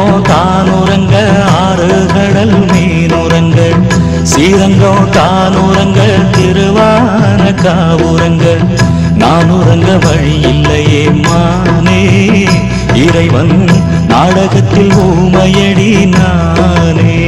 ஆரங்கம் தானுறங்க ஆறு கடல் மீனுறங்க ஸ்ரீரங்கம் தானுறங்க திருவான காவுறங்க நான் உறங்க வழி இல்லையே மானே இறைவன் நாடகத்தில் ஊமையடி நானே.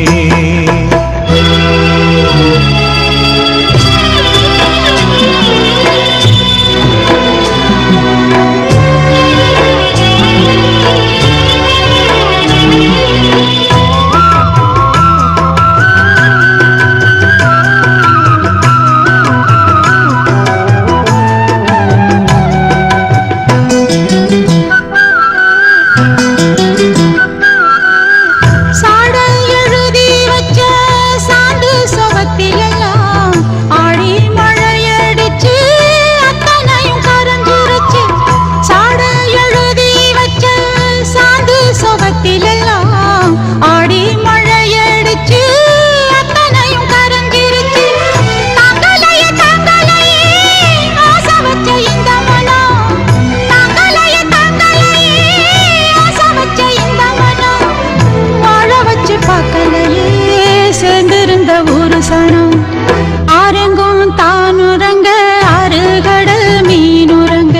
ஆரங்கம் தானுறங்க ஆறு கடல் மீனுறங்க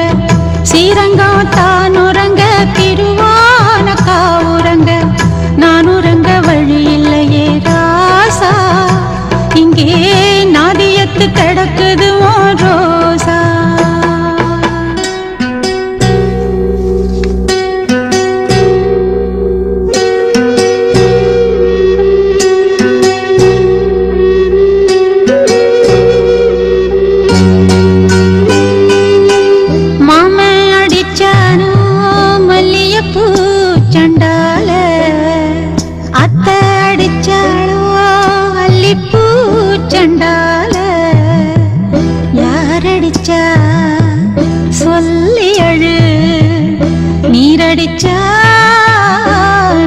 ஸ்ரீரங்கம் தானுறங்க திருவான காவுறங்க நான் உறங்க வழி இல்லையே ராசா இங்கே நாதியத்து கிடக்குது ரோசா. சண்டால அத்த அடிச்சாளோ அல்லிப்பூ சண்டால யாரடிச்சா சொல்லி அழு நீரடிச்சா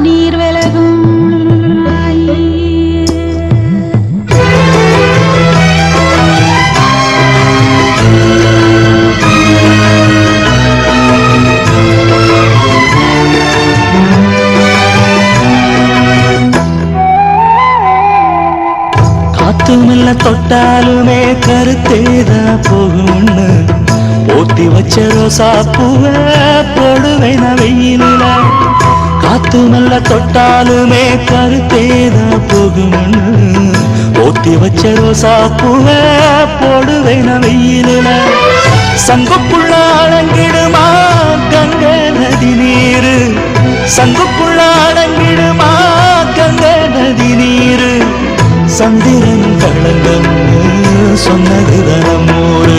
நீர் விலகும். காத்துமில்ல தொட்டாலுமே கருத்தேதா போகும்னு போத்தி வச்ச ரோசா பூவ போடுவேன வெயிலில. காத்துமில்ல தொட்டாலுமே கருத்தேதா போகும்னு போத்தி வச்ச ரோசா பூவ போடுவேன வெயிலில. சங்குப்புள்ள அடங்கிடுமா கங்க நதி நீரு சங்குப்புள்ள அடங்கிடுமா கங்க நதி நீரு சந்திரன் களங்கம் சொன்னது தனமோடு.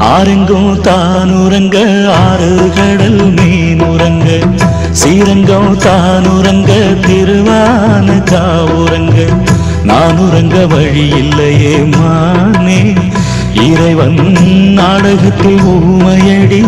ஆரங்கம் தானுறங்க ஆறு கடல் மீனுறங்க ஸ்ரீரங்கம் தானுறங்க திருவான காவுறங்க நான் உறங்க வழி இல்லையே மானே இறைவன் நாடகத்தில் ஊமையடி